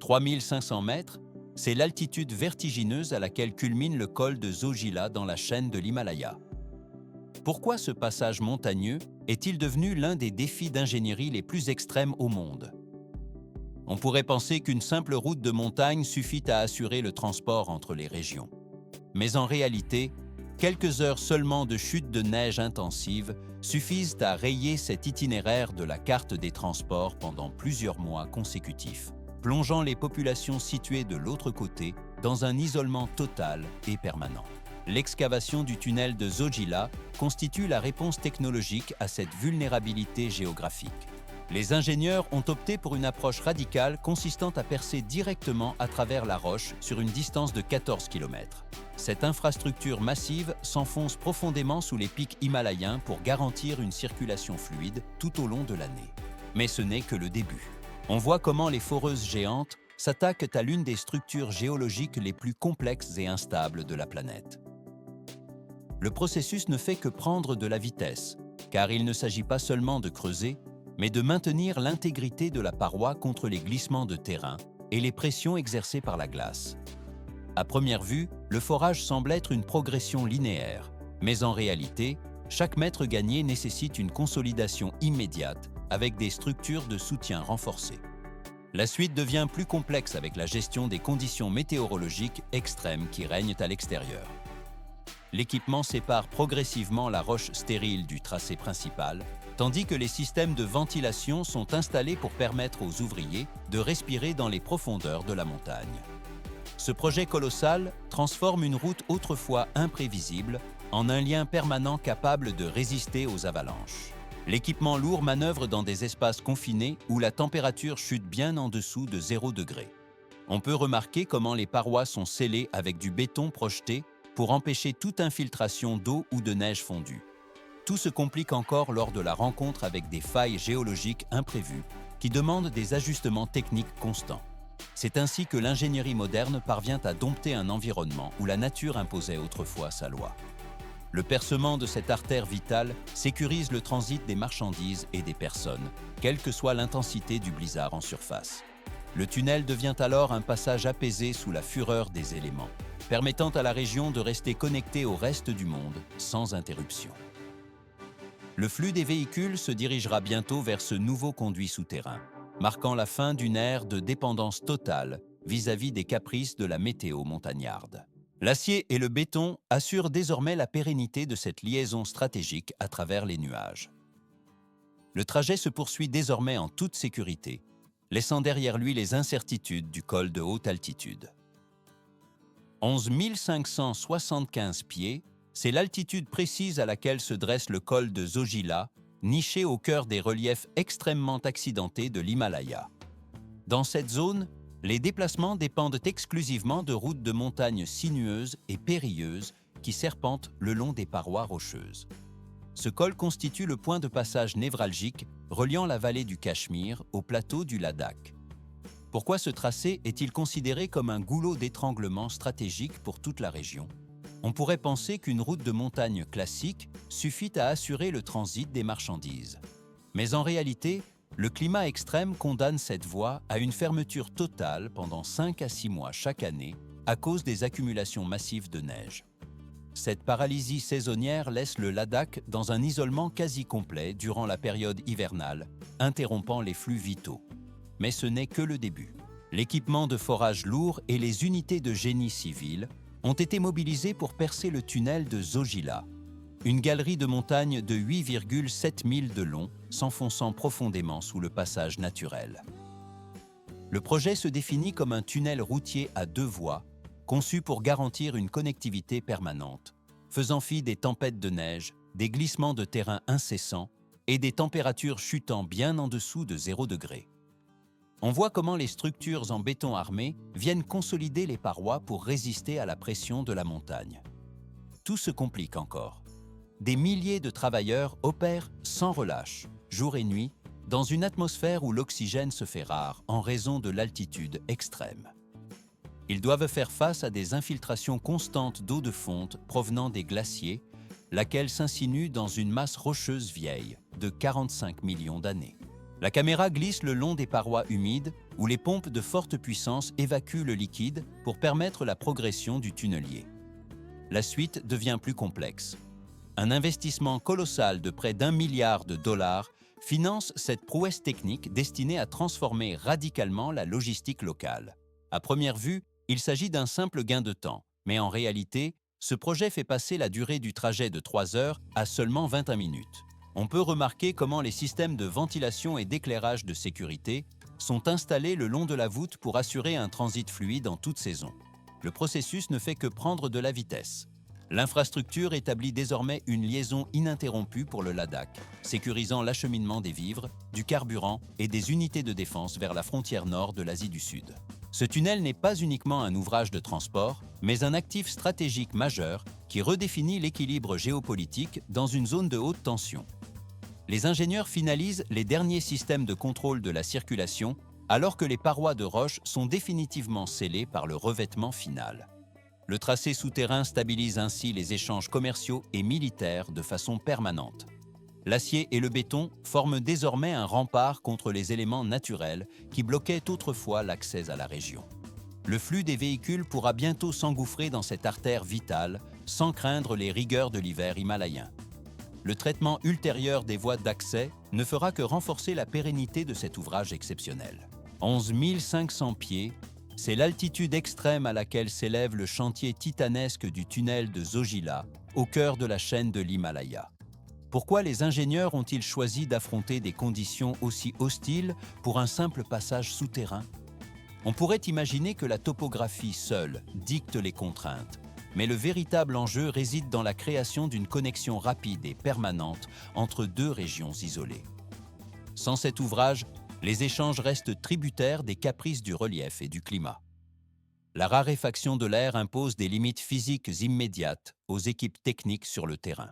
3500 mètres, c'est l'altitude vertigineuse à laquelle culmine le col de Zojila dans la chaîne de l'Himalaya. Pourquoi ce passage montagneux est-il devenu l'un des défis d'ingénierie les plus extrêmes au monde? On pourrait penser qu'une simple route de montagne suffit à assurer le transport entre les régions. Mais en réalité, quelques heures seulement de chute de neige intensive suffisent à rayer cet itinéraire de la carte des transports pendant plusieurs mois consécutifs, plongeant les populations situées de l'autre côté dans un isolement total et permanent. L'excavation du tunnel de Zojila constitue la réponse technologique à cette vulnérabilité géographique. Les ingénieurs ont opté pour une approche radicale consistant à percer directement à travers la roche sur une distance de 14 km. Cette infrastructure massive s'enfonce profondément sous les pics himalayens pour garantir une circulation fluide tout au long de l'année. Mais ce n'est que le début. On voit comment les foreuses géantes s'attaquent à l'une des structures géologiques les plus complexes et instables de la planète. Le processus ne fait que prendre de la vitesse, car il ne s'agit pas seulement de creuser, mais de maintenir l'intégrité de la paroi contre les glissements de terrain et les pressions exercées par la glace. À première vue, le forage semble être une progression linéaire, mais en réalité, chaque mètre gagné nécessite une consolidation immédiate avec des structures de soutien renforcées. La suite devient plus complexe avec la gestion des conditions météorologiques extrêmes qui règnent à l'extérieur. L'équipement sépare progressivement la roche stérile du tracé principal, tandis que les systèmes de ventilation sont installés pour permettre aux ouvriers de respirer dans les profondeurs de la montagne. Ce projet colossal transforme une route autrefois imprévisible en un lien permanent capable de résister aux avalanches. L'équipement lourd manœuvre dans des espaces confinés où la température chute bien en dessous de 0 degré. On peut remarquer comment les parois sont scellées avec du béton projeté pour empêcher toute infiltration d'eau ou de neige fondue. Tout se complique encore lors de la rencontre avec des failles géologiques imprévues qui demandent des ajustements techniques constants. C'est ainsi que l'ingénierie moderne parvient à dompter un environnement où la nature imposait autrefois sa loi. Le percement de cette artère vitale sécurise le transit des marchandises et des personnes, quelle que soit l'intensité du blizzard en surface. Le tunnel devient alors un passage apaisé sous la fureur des éléments, permettant à la région de rester connectée au reste du monde sans interruption. Le flux des véhicules se dirigera bientôt vers ce nouveau conduit souterrain, marquant la fin d'une ère de dépendance totale vis-à-vis des caprices de la météo montagnarde. L'acier et le béton assurent désormais la pérennité de cette liaison stratégique à travers les nuages. Le trajet se poursuit désormais en toute sécurité, laissant derrière lui les incertitudes du col de haute altitude. 11 575 pieds, c'est l'altitude précise à laquelle se dresse le col de Zojila, niché au cœur des reliefs extrêmement accidentés de l'Himalaya. Dans cette zone, les déplacements dépendent exclusivement de routes de montagne sinueuses et périlleuses qui serpentent le long des parois rocheuses. Ce col constitue le point de passage névralgique reliant la vallée du Cachemire au plateau du Ladakh. Pourquoi ce tracé est-il considéré comme un goulot d'étranglement stratégique pour toute la région? On pourrait penser qu'une route de montagne classique suffit à assurer le transit des marchandises. Mais en réalité, le climat extrême condamne cette voie à une fermeture totale pendant 5 à 6 mois chaque année à cause des accumulations massives de neige. Cette paralysie saisonnière laisse le Ladakh dans un isolement quasi complet durant la période hivernale, interrompant les flux vitaux. Mais ce n'est que le début. L'équipement de forage lourd et les unités de génie civil ont été mobilisés pour percer le tunnel de Zojila, une galerie de montagne de 8,7 milles de long, s'enfonçant profondément sous le passage naturel. Le projet se définit comme un tunnel routier à 2 voies, conçu pour garantir une connectivité permanente, faisant fi des tempêtes de neige, des glissements de terrain incessants et des températures chutant bien en dessous de 0 degré. On voit comment les structures en béton armé viennent consolider les parois pour résister à la pression de la montagne. Tout se complique encore. Des milliers de travailleurs opèrent sans relâche, jour et nuit, dans une atmosphère où l'oxygène se fait rare en raison de l'altitude extrême. Ils doivent faire face à des infiltrations constantes d'eau de fonte provenant des glaciers, laquelle s'insinue dans une masse rocheuse vieille de 45 millions d'années. La caméra glisse le long des parois humides, où les pompes de forte puissance évacuent le liquide pour permettre la progression du tunnelier. La suite devient plus complexe. Un investissement colossal de près d'1 milliard de dollars finance cette prouesse technique destinée à transformer radicalement la logistique locale. À première vue, il s'agit d'un simple gain de temps, mais en réalité, ce projet fait passer la durée du trajet de 3 heures à seulement 21 minutes. On peut remarquer comment les systèmes de ventilation et d'éclairage de sécurité sont installés le long de la voûte pour assurer un transit fluide en toute saison. Le processus ne fait que prendre de la vitesse. L'infrastructure établit désormais une liaison ininterrompue pour le Ladakh, sécurisant l'acheminement des vivres, du carburant et des unités de défense vers la frontière nord de l'Asie du Sud. Ce tunnel n'est pas uniquement un ouvrage de transport, mais un actif stratégique majeur qui redéfinit l'équilibre géopolitique dans une zone de haute tension. Les ingénieurs finalisent les derniers systèmes de contrôle de la circulation alors que les parois de roche sont définitivement scellées par le revêtement final. Le tracé souterrain stabilise ainsi les échanges commerciaux et militaires de façon permanente. L'acier et le béton forment désormais un rempart contre les éléments naturels qui bloquaient autrefois l'accès à la région. Le flux des véhicules pourra bientôt s'engouffrer dans cette artère vitale sans craindre les rigueurs de l'hiver himalayen. Le traitement ultérieur des voies d'accès ne fera que renforcer la pérennité de cet ouvrage exceptionnel. 11 500 pieds, c'est l'altitude extrême à laquelle s'élève le chantier titanesque du tunnel de Zojila, au cœur de la chaîne de l'Himalaya. Pourquoi les ingénieurs ont-ils choisi d'affronter des conditions aussi hostiles pour un simple passage souterrain? On pourrait imaginer que la topographie seule dicte les contraintes, mais le véritable enjeu réside dans la création d'une connexion rapide et permanente entre deux régions isolées. Sans cet ouvrage, les échanges restent tributaires des caprices du relief et du climat. La raréfaction de l'air impose des limites physiques immédiates aux équipes techniques sur le terrain.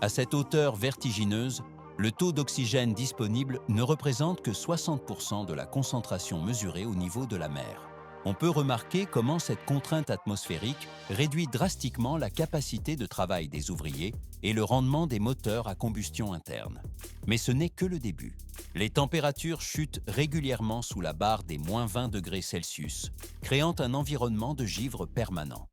À cette hauteur vertigineuse, le taux d'oxygène disponible ne représente que 60% de la concentration mesurée au niveau de la mer. On peut remarquer comment cette contrainte atmosphérique réduit drastiquement la capacité de travail des ouvriers et le rendement des moteurs à combustion interne. Mais ce n'est que le début. Les températures chutent régulièrement sous la barre des -20 degrés Celsius, créant un environnement de givre permanent.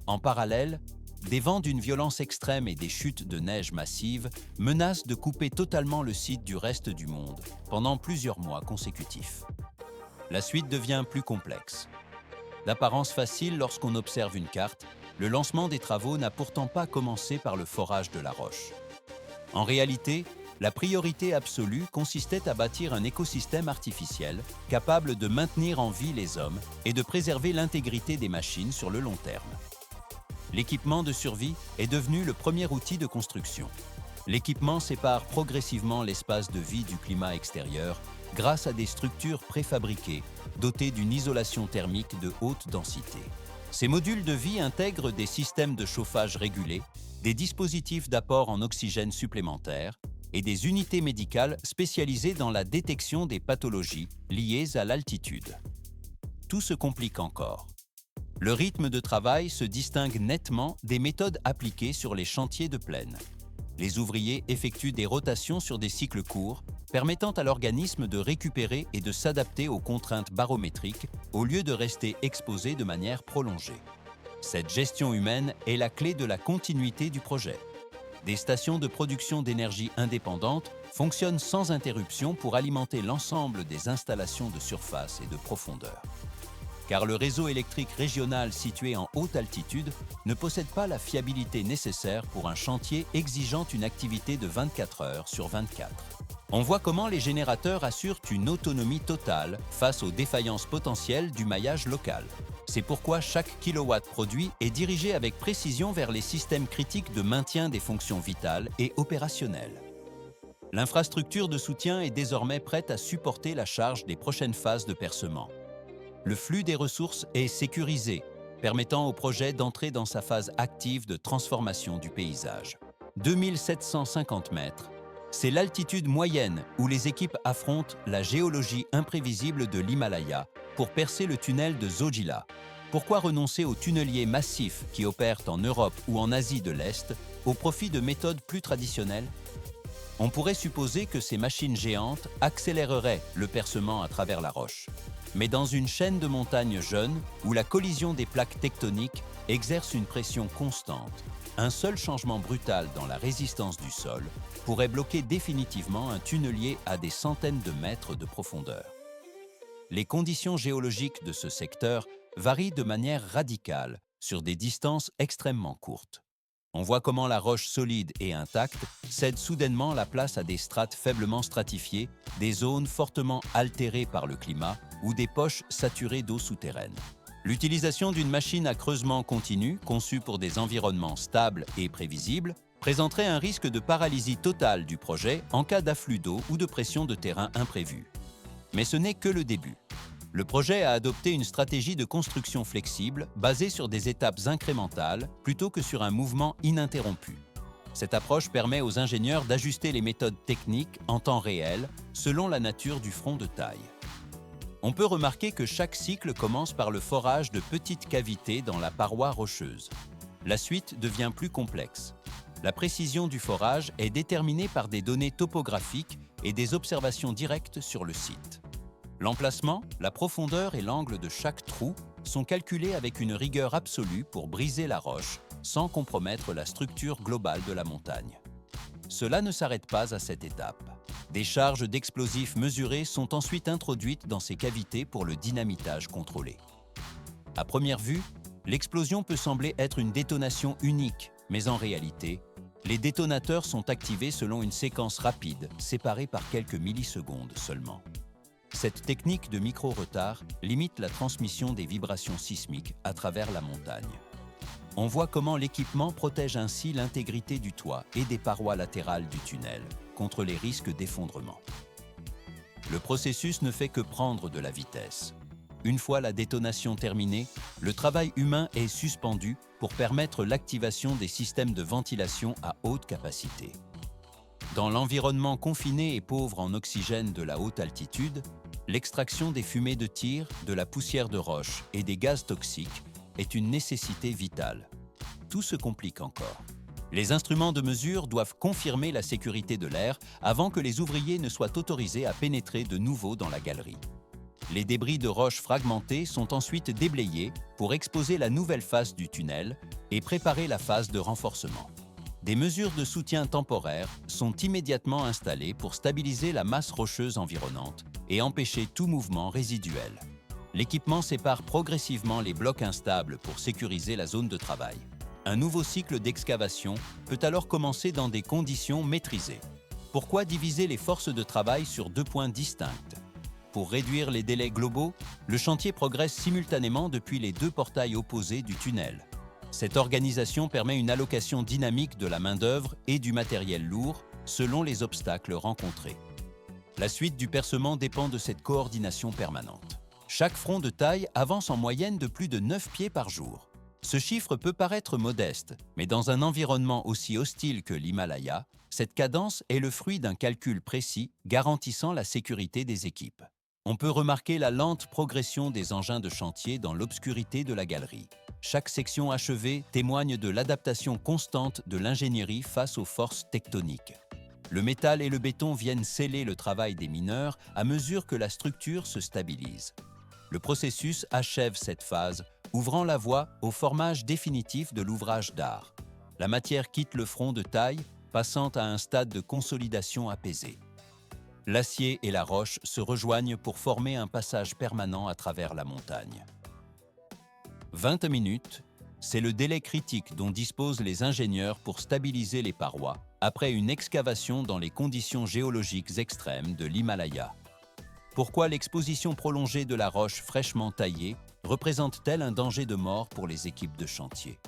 En parallèle, des vents d'une violence extrême et des chutes de neige massives menacent de couper totalement le site du reste du monde pendant plusieurs mois consécutifs. La suite devient plus complexe. D'apparence facile lorsqu'on observe une carte, le lancement des travaux n'a pourtant pas commencé par le forage de la roche. En réalité, la priorité absolue consistait à bâtir un écosystème artificiel capable de maintenir en vie les hommes et de préserver l'intégrité des machines sur le long terme. L'équipement de survie est devenu le premier outil de construction. L'équipement sépare progressivement l'espace de vie du climat extérieur grâce à des structures préfabriquées, dotées d'une isolation thermique de haute densité. Ces modules de vie intègrent des systèmes de chauffage régulés, des dispositifs d'apport en oxygène supplémentaire et des unités médicales spécialisées dans la détection des pathologies liées à l'altitude. Tout se complique encore. Le rythme de travail se distingue nettement des méthodes appliquées sur les chantiers de plaine. Les ouvriers effectuent des rotations sur des cycles courts, permettant à l'organisme de récupérer et de s'adapter aux contraintes barométriques au lieu de rester exposé de manière prolongée. Cette gestion humaine est la clé de la continuité du projet. Des stations de production d'énergie indépendantes fonctionnent sans interruption pour alimenter l'ensemble des installations de surface et de profondeur. Car le réseau électrique régional situé en haute altitude ne possède pas la fiabilité nécessaire pour un chantier exigeant une activité de 24 heures sur 24. On voit comment les générateurs assurent une autonomie totale face aux défaillances potentielles du maillage local. C'est pourquoi chaque kilowatt produit est dirigé avec précision vers les systèmes critiques de maintien des fonctions vitales et opérationnelles. L'infrastructure de soutien est désormais prête à supporter la charge des prochaines phases de percement. Le flux des ressources est sécurisé, permettant au projet d'entrer dans sa phase active de transformation du paysage. 2750 mètres, c'est l'altitude moyenne où les équipes affrontent la géologie imprévisible de l'Himalaya pour percer le tunnel de Zojila. Pourquoi renoncer aux tunneliers massifs qui opèrent en Europe ou en Asie de l'Est au profit de méthodes plus traditionnelles? On pourrait supposer que ces machines géantes accéléreraient le percement à travers la roche. Mais dans une chaîne de montagnes jeunes, où la collision des plaques tectoniques exerce une pression constante, un seul changement brutal dans la résistance du sol pourrait bloquer définitivement un tunnelier à des centaines de mètres de profondeur. Les conditions géologiques de ce secteur varient de manière radicale sur des distances extrêmement courtes. On voit comment la roche solide et intacte cède soudainement la place à des strates faiblement stratifiées, des zones fortement altérées par le climat ou des poches saturées d'eau souterraine. L'utilisation d'une machine à creusement continu, conçue pour des environnements stables et prévisibles, présenterait un risque de paralysie totale du projet en cas d'afflux d'eau ou de pression de terrain imprévue. Mais ce n'est que le début. Le projet a adopté une stratégie de construction flexible basée sur des étapes incrémentales plutôt que sur un mouvement ininterrompu. Cette approche permet aux ingénieurs d'ajuster les méthodes techniques en temps réel selon la nature du front de taille. On peut remarquer que chaque cycle commence par le forage de petites cavités dans la paroi rocheuse. La suite devient plus complexe. La précision du forage est déterminée par des données topographiques et des observations directes sur le site. L'emplacement, la profondeur et l'angle de chaque trou sont calculés avec une rigueur absolue pour briser la roche sans compromettre la structure globale de la montagne. Cela ne s'arrête pas à cette étape. Des charges d'explosifs mesurés sont ensuite introduites dans ces cavités pour le dynamitage contrôlé. À première vue, l'explosion peut sembler être une détonation unique, mais en réalité, les détonateurs sont activés selon une séquence rapide, séparée par quelques millisecondes seulement. Cette technique de micro-retard limite la transmission des vibrations sismiques à travers la montagne. On voit comment l'équipement protège ainsi l'intégrité du toit et des parois latérales du tunnel contre les risques d'effondrement. Le processus ne fait que prendre de la vitesse. Une fois la détonation terminée, le travail humain est suspendu pour permettre l'activation des systèmes de ventilation à haute capacité. Dans l'environnement confiné et pauvre en oxygène de la haute altitude, l'extraction des fumées de tir, de la poussière de roche et des gaz toxiques est une nécessité vitale. Tout se complique encore. Les instruments de mesure doivent confirmer la sécurité de l'air avant que les ouvriers ne soient autorisés à pénétrer de nouveau dans la galerie. Les débris de roches fragmentées sont ensuite déblayés pour exposer la nouvelle face du tunnel et préparer la phase de renforcement. Des mesures de soutien temporaires sont immédiatement installées pour stabiliser la masse rocheuse environnante et empêcher tout mouvement résiduel. L'équipement sépare progressivement les blocs instables pour sécuriser la zone de travail. Un nouveau cycle d'excavation peut alors commencer dans des conditions maîtrisées. Pourquoi diviser les forces de travail sur deux points distincts? Pour réduire les délais globaux, le chantier progresse simultanément depuis les deux portails opposés du tunnel. Cette organisation permet une allocation dynamique de la main-d'œuvre et du matériel lourd selon les obstacles rencontrés. La suite du percement dépend de cette coordination permanente. Chaque front de taille avance en moyenne de plus de 9 pieds par jour. Ce chiffre peut paraître modeste, mais dans un environnement aussi hostile que l'Himalaya, cette cadence est le fruit d'un calcul précis garantissant la sécurité des équipes. On peut remarquer la lente progression des engins de chantier dans l'obscurité de la galerie. Chaque section achevée témoigne de l'adaptation constante de l'ingénierie face aux forces tectoniques. Le métal et le béton viennent sceller le travail des mineurs à mesure que la structure se stabilise. Le processus achève cette phase, ouvrant la voie au formage définitif de l'ouvrage d'art. La matière quitte le front de taille, passant à un stade de consolidation apaisée. L'acier et la roche se rejoignent pour former un passage permanent à travers la montagne. 20 minutes, c'est le délai critique dont disposent les ingénieurs pour stabiliser les parois après une excavation dans les conditions géologiques extrêmes de l'Himalaya. Pourquoi l'exposition prolongée de la roche fraîchement taillée représente-t-elle un danger de mort pour les équipes de chantier?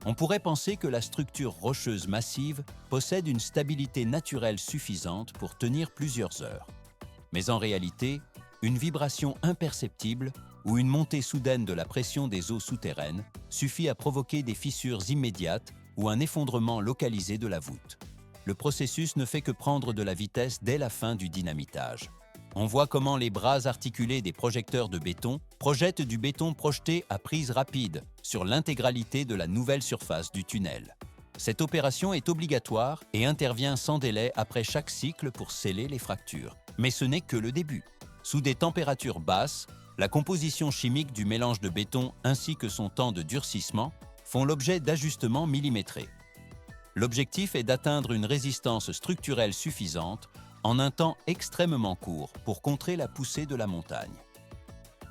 On pourrait penser que la structure rocheuse massive possède une stabilité naturelle suffisante pour tenir plusieurs heures. Mais en réalité, une vibration imperceptible ou une montée soudaine de la pression des eaux souterraines suffit à provoquer des fissures immédiates ou un effondrement localisé de la voûte. Le processus ne fait que prendre de la vitesse dès la fin du dynamitage. On voit comment les bras articulés des projecteurs de béton projettent du béton projeté à prise rapide sur l'intégralité de la nouvelle surface du tunnel. Cette opération est obligatoire et intervient sans délai après chaque cycle pour sceller les fractures. Mais ce n'est que le début. Sous des températures basses, la composition chimique du mélange de béton ainsi que son temps de durcissement font l'objet d'ajustements millimétrés. L'objectif est d'atteindre une résistance structurelle suffisante en un temps extrêmement court pour contrer la poussée de la montagne.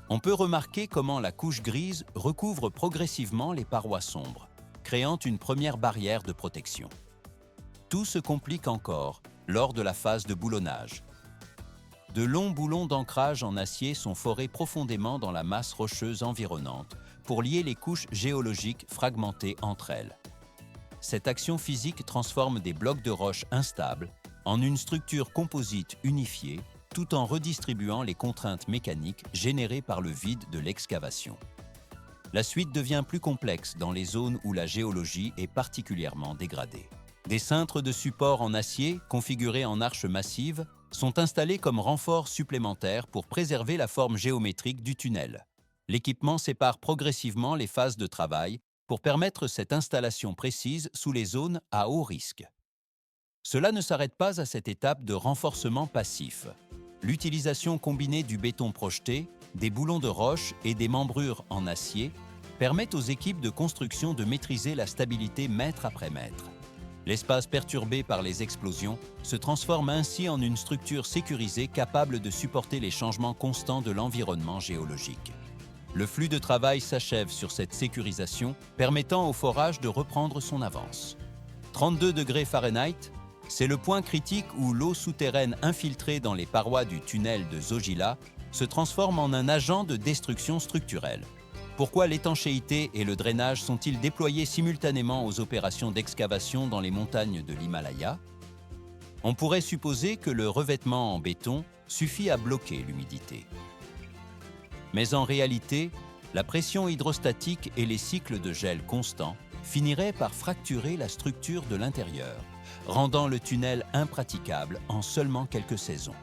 On peut remarquer comment la couche grise recouvre progressivement les parois sombres, créant une première barrière de protection. Tout se complique encore lors de la phase de boulonnage. De longs boulons d'ancrage en acier sont forés profondément dans la masse rocheuse environnante pour lier les couches géologiques fragmentées entre elles. Cette action physique transforme des blocs de roche instables en une structure composite unifiée tout en redistribuant les contraintes mécaniques générées par le vide de l'excavation. La suite devient plus complexe dans les zones où la géologie est particulièrement dégradée. Des cintres de support en acier, configurés en arches massives, sont installés comme renforts supplémentaires pour préserver la forme géométrique du tunnel. L'équipement sépare progressivement les phases de travail pour permettre cette installation précise sous les zones à haut risque. Cela ne s'arrête pas à cette étape de renforcement passif. L'utilisation combinée du béton projeté, des boulons de roche et des membrures en acier permettent aux équipes de construction de maîtriser la stabilité mètre après mètre. L'espace perturbé par les explosions se transforme ainsi en une structure sécurisée capable de supporter les changements constants de l'environnement géologique. Le flux de travail s'achève sur cette sécurisation, permettant au forage de reprendre son avance. 32 degrés Fahrenheit, c'est le point critique où l'eau souterraine infiltrée dans les parois du tunnel de Zojila se transforme en un agent de destruction structurelle. Pourquoi l'étanchéité et le drainage sont-ils déployés simultanément aux opérations d'excavation dans les montagnes de l'Himalaya? On pourrait supposer que le revêtement en béton suffit à bloquer l'humidité. Mais en réalité, la pression hydrostatique et les cycles de gel constants finiraient par fracturer la structure de l'intérieur, rendant le tunnel impraticable en seulement quelques saisons.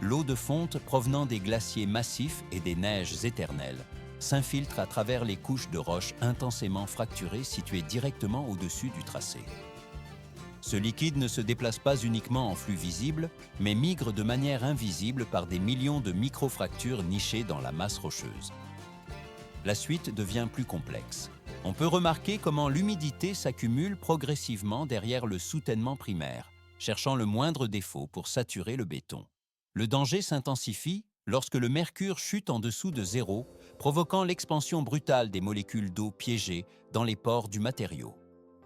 L'eau de fonte provenant des glaciers massifs et des neiges éternelles s'infiltre à travers les couches de roches intensément fracturées situées directement au-dessus du tracé. Ce liquide ne se déplace pas uniquement en flux visible, mais migre de manière invisible par des millions de micro-fractures nichées dans la masse rocheuse. La suite devient plus complexe. On peut remarquer comment l'humidité s'accumule progressivement derrière le soutènement primaire, cherchant le moindre défaut pour saturer le béton. Le danger s'intensifie lorsque le mercure chute en dessous de zéro, provoquant l'expansion brutale des molécules d'eau piégées dans les pores du matériau.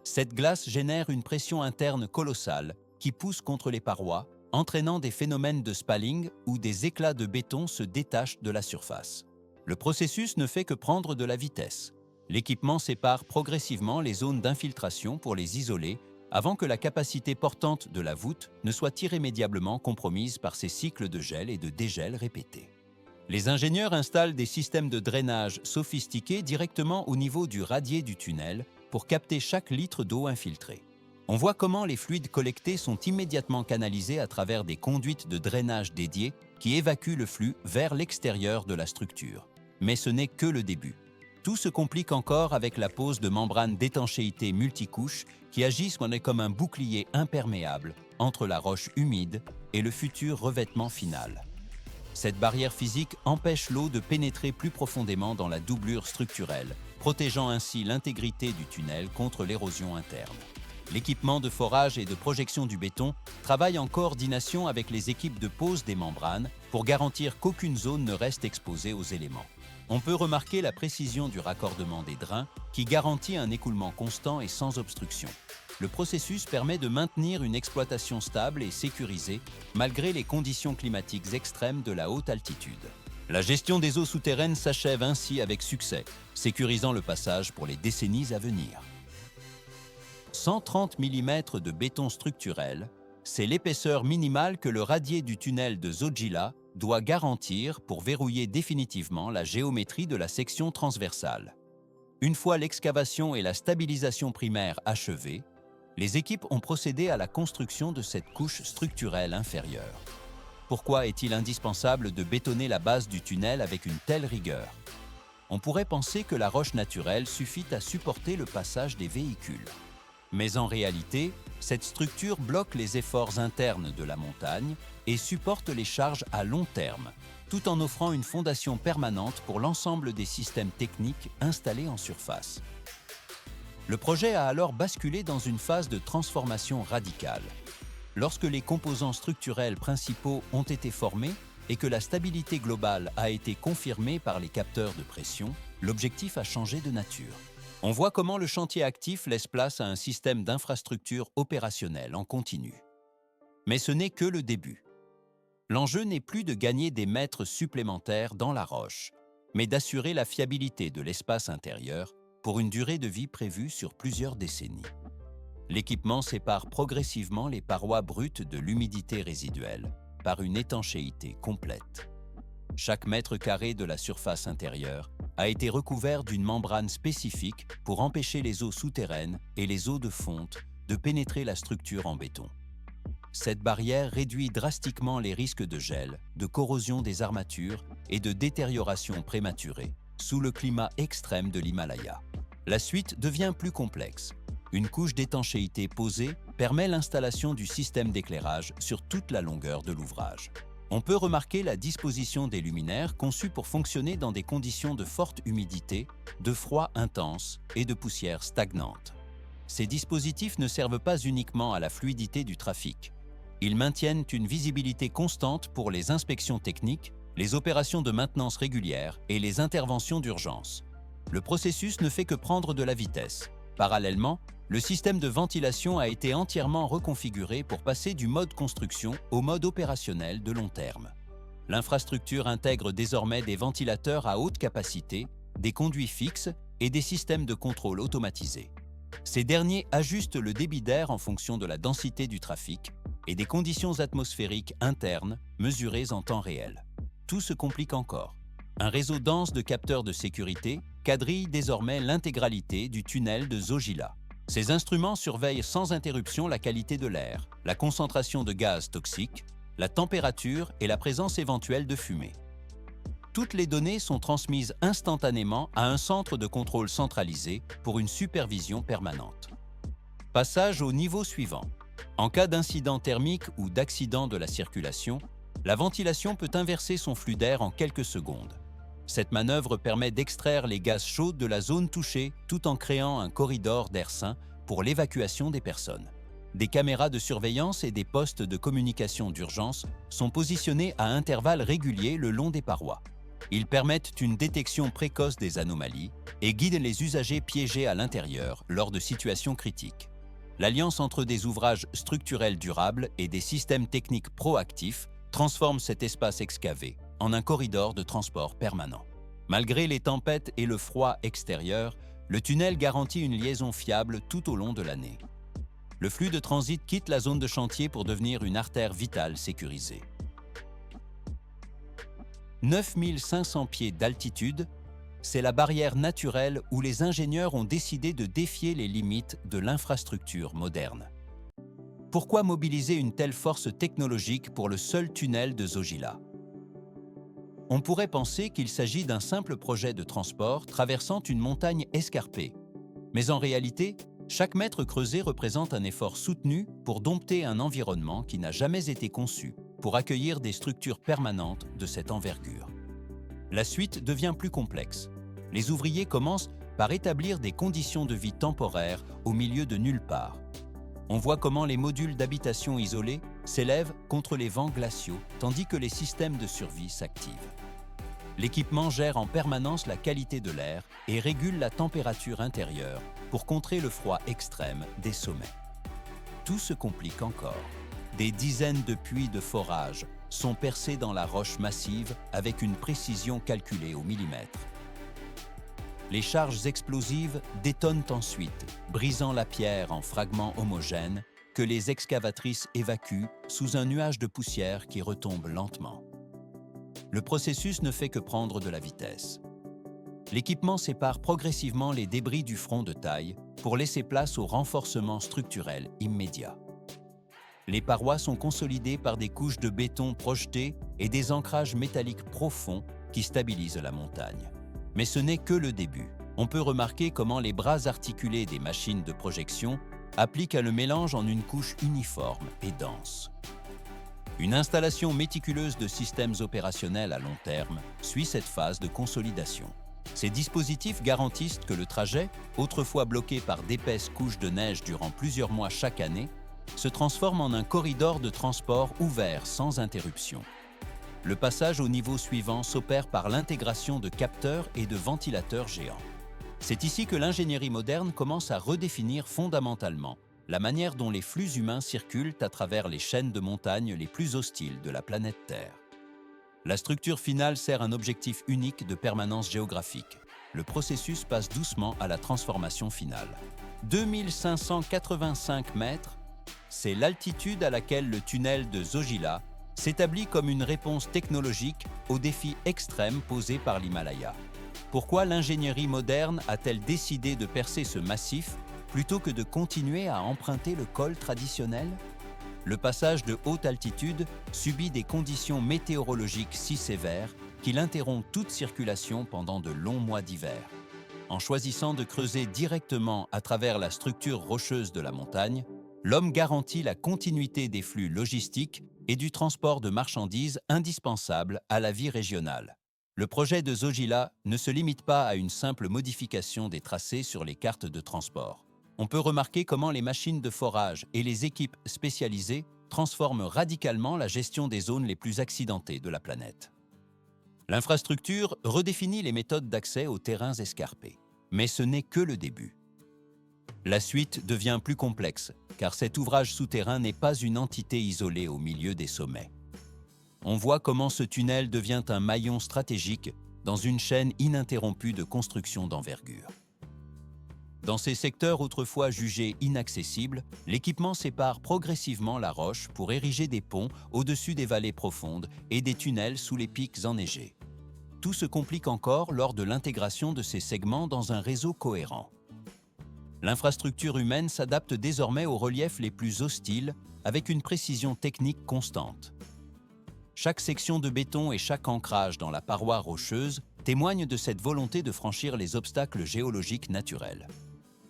Cette glace génère une pression interne colossale qui pousse contre les parois, entraînant des phénomènes de spalling où des éclats de béton se détachent de la surface. Le processus ne fait que prendre de la vitesse. L'équipement sépare progressivement les zones d'infiltration pour les isoler avant que la capacité portante de la voûte ne soit irrémédiablement compromise par ces cycles de gel et de dégel répétés. Les ingénieurs installent des systèmes de drainage sophistiqués directement au niveau du radier du tunnel pour capter chaque litre d'eau infiltrée. On voit comment les fluides collectés sont immédiatement canalisés à travers des conduites de drainage dédiées qui évacuent le flux vers l'extérieur de la structure. Mais ce n'est que le début. Tout se complique encore avec la pose de membranes d'étanchéité multicouches qui agissent comme un bouclier imperméable entre la roche humide et le futur revêtement final. Cette barrière physique empêche l'eau de pénétrer plus profondément dans la doublure structurelle, protégeant ainsi l'intégrité du tunnel contre l'érosion interne. L'équipement de forage et de projection du béton travaille en coordination avec les équipes de pose des membranes pour garantir qu'aucune zone ne reste exposée aux éléments. On peut remarquer la précision du raccordement des drains qui garantit un écoulement constant et sans obstruction. Le processus permet de maintenir une exploitation stable et sécurisée malgré les conditions climatiques extrêmes de la haute altitude. La gestion des eaux souterraines s'achève ainsi avec succès, sécurisant le passage pour les décennies à venir. 130 mm de béton structurel, c'est l'épaisseur minimale que le radier du tunnel de Zojila doit garantir pour verrouiller définitivement la géométrie de la section transversale. Une fois l'excavation et la stabilisation primaire achevées, les équipes ont procédé à la construction de cette couche structurelle inférieure. Pourquoi est-il indispensable de bétonner la base du tunnel avec une telle rigueur? On pourrait penser que la roche naturelle suffit à supporter le passage des véhicules. Mais en réalité, cette structure bloque les efforts internes de la montagne et supporte les charges à long terme, tout en offrant une fondation permanente pour l'ensemble des systèmes techniques installés en surface. Le projet a alors basculé dans une phase de transformation radicale. Lorsque les composants structurels principaux ont été formés et que la stabilité globale a été confirmée par les capteurs de pression, l'objectif a changé de nature. On voit comment le chantier actif laisse place à un système d'infrastructure opérationnelle en continu. Mais ce n'est que le début. L'enjeu n'est plus de gagner des mètres supplémentaires dans la roche, mais d'assurer la fiabilité de l'espace intérieur pour une durée de vie prévue sur plusieurs décennies. L'équipement sépare progressivement les parois brutes de l'humidité résiduelle par une étanchéité complète. Chaque mètre carré de la surface intérieure a été recouvert d'une membrane spécifique pour empêcher les eaux souterraines et les eaux de fonte de pénétrer la structure en béton. Cette barrière réduit drastiquement les risques de gel, de corrosion des armatures et de détérioration prématurée sous le climat extrême de l'Himalaya. La suite devient plus complexe. Une couche d'étanchéité posée permet l'installation du système d'éclairage sur toute la longueur de l'ouvrage. On peut remarquer la disposition des luminaires conçus pour fonctionner dans des conditions de forte humidité, de froid intense et de poussière stagnante. Ces dispositifs ne servent pas uniquement à la fluidité du trafic. Ils maintiennent une visibilité constante pour les inspections techniques, les opérations de maintenance régulières et les interventions d'urgence. Le processus ne fait que prendre de la vitesse. Parallèlement, le système de ventilation a été entièrement reconfiguré pour passer du mode construction au mode opérationnel de long terme. L'infrastructure intègre désormais des ventilateurs à haute capacité, des conduits fixes et des systèmes de contrôle automatisés. Ces derniers ajustent le débit d'air en fonction de la densité du trafic et des conditions atmosphériques internes mesurées en temps réel. Tout se complique encore. Un réseau dense de capteurs de sécurité quadrille désormais l'intégralité du tunnel de Zojila. Ces instruments surveillent sans interruption la qualité de l'air, la concentration de gaz toxiques, la température et la présence éventuelle de fumée. Toutes les données sont transmises instantanément à un centre de contrôle centralisé pour une supervision permanente. Passage au niveau suivant. En cas d'incident thermique ou d'accident de la circulation, la ventilation peut inverser son flux d'air en quelques secondes. Cette manœuvre permet d'extraire les gaz chauds de la zone touchée tout en créant un corridor d'air sain pour l'évacuation des personnes. Des caméras de surveillance et des postes de communication d'urgence sont positionnés à intervalles réguliers le long des parois. Ils permettent une détection précoce des anomalies et guident les usagers piégés à l'intérieur lors de situations critiques. L'alliance entre des ouvrages structurels durables et des systèmes techniques proactifs transforme cet espace excavé en un corridor de transport permanent. Malgré les tempêtes et le froid extérieur, le tunnel garantit une liaison fiable tout au long de l'année. Le flux de transit quitte la zone de chantier pour devenir une artère vitale sécurisée. 9500 pieds d'altitude, c'est la barrière naturelle où les ingénieurs ont décidé de défier les limites de l'infrastructure moderne. Pourquoi mobiliser une telle force technologique pour le seul tunnel de Zojila ? On pourrait penser qu'il s'agit d'un simple projet de transport traversant une montagne escarpée. Mais en réalité, chaque mètre creusé représente un effort soutenu pour dompter un environnement qui n'a jamais été conçu pour accueillir des structures permanentes de cette envergure. La suite devient plus complexe. Les ouvriers commencent par établir des conditions de vie temporaires au milieu de nulle part. On voit comment les modules d'habitation isolés s'élèvent contre les vents glaciaux, tandis que les systèmes de survie s'activent. L'équipement gère en permanence la qualité de l'air et régule la température intérieure pour contrer le froid extrême des sommets. Tout se complique encore. Des dizaines de puits de forage sont percés dans la roche massive avec une précision calculée au millimètre. Les charges explosives détonnent ensuite, brisant la pierre en fragments homogènes que les excavatrices évacuent sous un nuage de poussière qui retombe lentement. Le processus ne fait que prendre de la vitesse. L'équipement sépare progressivement les débris du front de taille pour laisser place au renforcement structurel immédiat. Les parois sont consolidées par des couches de béton projetées et des ancrages métalliques profonds qui stabilisent la montagne. Mais ce n'est que le début. On peut remarquer comment les bras articulés des machines de projection applique à le mélange en une couche uniforme et dense. Une installation méticuleuse de systèmes opérationnels à long terme suit cette phase de consolidation. Ces dispositifs garantissent que le trajet, autrefois bloqué par d'épaisses couches de neige durant plusieurs mois chaque année, se transforme en un corridor de transport ouvert sans interruption. Le passage au niveau suivant s'opère par l'intégration de capteurs et de ventilateurs géants. C'est ici que l'ingénierie moderne commence à redéfinir fondamentalement la manière dont les flux humains circulent à travers les chaînes de montagnes les plus hostiles de la planète Terre. La structure finale sert un objectif unique de permanence géographique. Le processus passe doucement à la transformation finale. 2585 mètres, c'est l'altitude à laquelle le tunnel de Zojila s'établit comme une réponse technologique aux défis extrêmes posés par l'Himalaya. Pourquoi l'ingénierie moderne a-t-elle décidé de percer ce massif plutôt que de continuer à emprunter le col traditionnel? Le passage de haute altitude subit des conditions météorologiques si sévères qu'il interrompt toute circulation pendant de longs mois d'hiver. En choisissant de creuser directement à travers la structure rocheuse de la montagne, l'homme garantit la continuité des flux logistiques et du transport de marchandises indispensables à la vie régionale. Le projet de Zojila ne se limite pas à une simple modification des tracés sur les cartes de transport. On peut remarquer comment les machines de forage et les équipes spécialisées transforment radicalement la gestion des zones les plus accidentées de la planète. L'infrastructure redéfinit les méthodes d'accès aux terrains escarpés. Mais ce n'est que le début. La suite devient plus complexe, car cet ouvrage souterrain n'est pas une entité isolée au milieu des sommets. On voit comment ce tunnel devient un maillon stratégique dans une chaîne ininterrompue de construction d'envergure. Dans ces secteurs autrefois jugés inaccessibles, l'équipement sépare progressivement la roche pour ériger des ponts au-dessus des vallées profondes et des tunnels sous les pics enneigés. Tout se complique encore lors de l'intégration de ces segments dans un réseau cohérent. L'infrastructure humaine s'adapte désormais aux reliefs les plus hostiles avec une précision technique constante. Chaque section de béton et chaque ancrage dans la paroi rocheuse témoignent de cette volonté de franchir les obstacles géologiques naturels.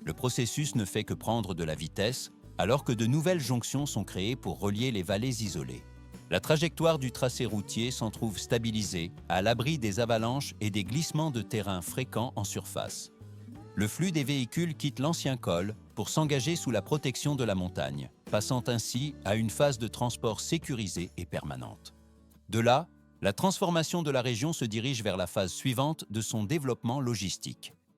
Le processus ne fait que prendre de la vitesse, alors que de nouvelles jonctions sont créées pour relier les vallées isolées. La trajectoire du tracé routier s'en trouve stabilisée, à l'abri des avalanches et des glissements de terrain fréquents en surface. Le flux des véhicules quitte l'ancien col pour s'engager sous la protection de la montagne, passant ainsi à une phase de transport sécurisée et permanente. De là, la transformation de la région se dirige vers la phase suivante de son développement logistique.